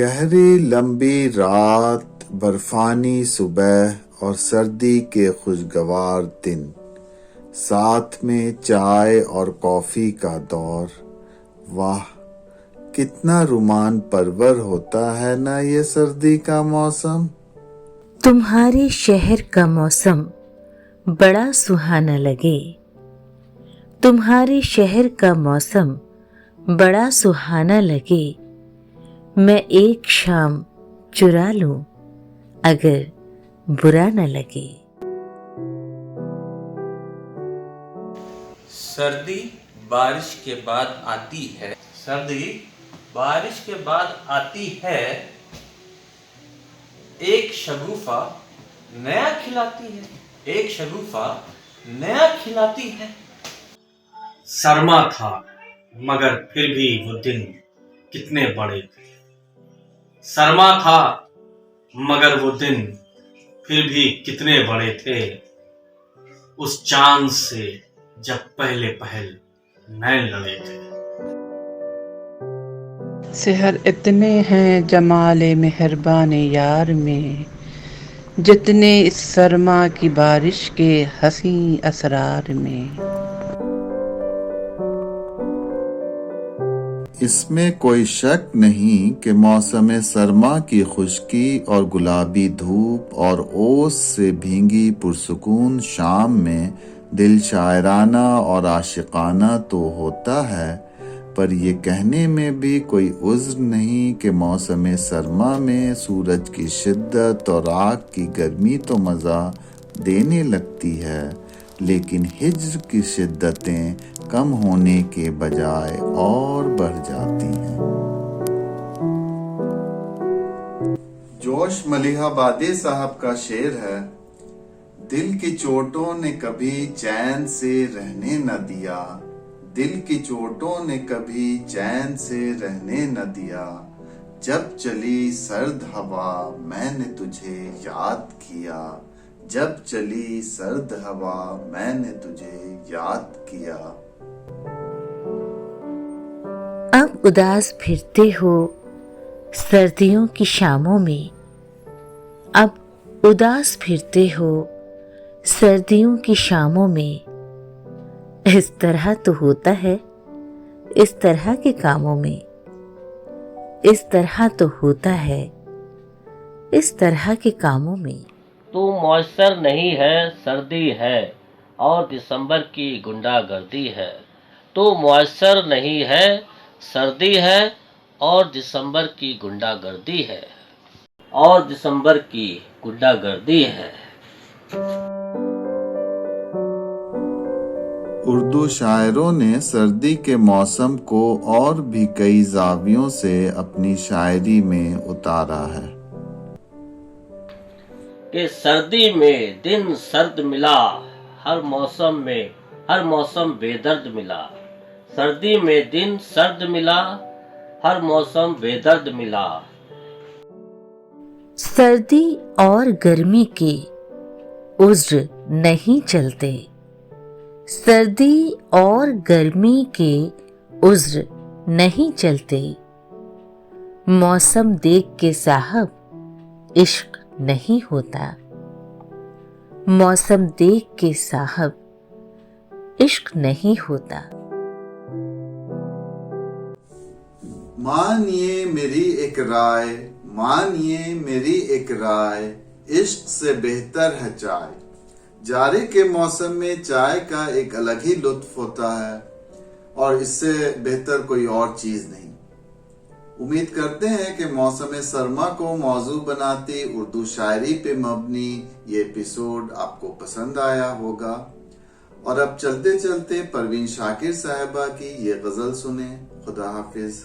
گہری لمبی رات، برفانی صبح اور سردی کے خوشگوار دن، ساتھ میں چائے اور کافی کا دور، واہ کتنا رومان پرور ہوتا ہے نا یہ سردی کا موسم۔ تمہارے شہر کا موسم بڑا سہانا لگے، تمہارے شہر کا موسم بڑا سہانا لگے، میں ایک شام چرا لوں اگر برا نہ لگے۔ سردی بارش کے بعد آتی ہے، سردی بارش کے بعد آتی ہے، ایک شگوفہ نیا کھلاتی ہے، ایک شگوفہ نیا کھلاتی ہے۔ سرما تھا مگر پھر بھی وہ دن کتنے بڑے تھے، سرما تھا مگر وہ دن پھر بھی کتنے بڑے تھے، اس چاند سے جب پہلے پہل نین لڑے تھے۔ سحر اتنے ہیں جمال مہربان یار میں، جتنے اس سرما کی بارش کے حسین اسرار میں۔ اس میں کوئی شک نہیں کہ موسم سرما کی خشکی اور گلابی دھوپ اور اوس سے بھینگی پرسکون شام میں دل شاعرانہ اور عاشقانہ تو ہوتا ہے، پر یہ کہنے میں بھی کوئی عذر نہیں کہ موسم سرما میں سورج کی شدت اور آگ کی گرمی تو مزہ دینے لگتی ہے، لیکن ہجر کی شدتیں کم ہونے کے بجائے اور بڑھ جاتی ہیں۔ جوش ملیح آبادی صاحب کا شعر ہے، دل کی چوٹوں نے کبھی چین سے رہنے نہ دیا، دل کی چوٹوں نے کبھی چین سے رہنے نہ دیا، جب چلی سرد ہوا میں نے تجھے یاد کیا، جب چلی سرد ہوا میں نے تجھے یاد کیا۔ اب اداس پھرتے ہو سردیوں کی شاموں میں، اب اداس پھرتے ہو سردیوں کی شاموں میں، اس طرح تو ہوتا ہے اس طرح کے کاموں میں، اس طرح تو ہوتا ہے اس طرح کے کاموں میں۔ تو میسر نہیں ہے سردی ہے اور دسمبر کی گنڈا گردی ہے، تو میسر نہیں ہے سردی ہے اور دسمبر کی گنڈا گردی ہے، اور دسمبر کی گنڈا گردی ہے۔ اردو شاعروں نے سردی کے موسم کو اور بھی کئی زاویوں سے اپنی شاعری میں اتارا ہے۔ کہ سردی میں دن سرد ملا، ہر موسم بے درد ملا، سردی میں دن سرد ملا، ہر موسم بے درد ملا۔ سردی اور گرمی کے عذر نہیں چلتے، سردی اور گرمی کے عذر نہیں چلتے، موسم دیکھ کے صاحب عشق نہیں ہوتا، موسم دیکھ کے صاحب عشق نہیں ہوتا۔ مانیے میری ایک رائے، مانیے میری ایک رائے، عشق سے بہتر ہے چائے، جاڑے کے موسم میں چائے کا ایک الگ ہی لطف ہوتا ہے اور اس سے بہتر کوئی اور چیز نہیں۔ امید کرتے ہیں کہ موسم سرما کو موضوع بناتی اردو شاعری پہ مبنی یہ ایپیسوڈ آپ کو پسند آیا ہوگا، اور اب چلتے چلتے پروین شاکر صاحبہ کی یہ غزل سنیں۔ خدا حافظ۔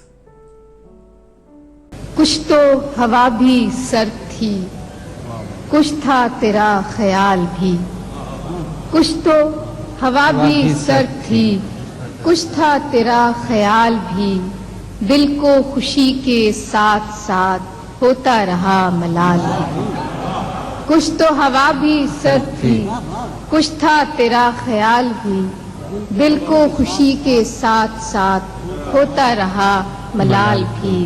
کچھ تو ہوا بھی سرد تھی، کچھ تھا تیرا خیال بھی، کچھ تو ہوا بھی سرد تھی، کچھ تھا تیرا خیال بھی، دل کو خوشی کے ساتھ ساتھ ہوتا رہا ملال بھی۔ کچھ تو ہوا بھی سرد تھی، کچھ تھا تیرا خیال بھی، دل کو خوشی کے ساتھ ساتھ ہوتا رہا ملال بھی۔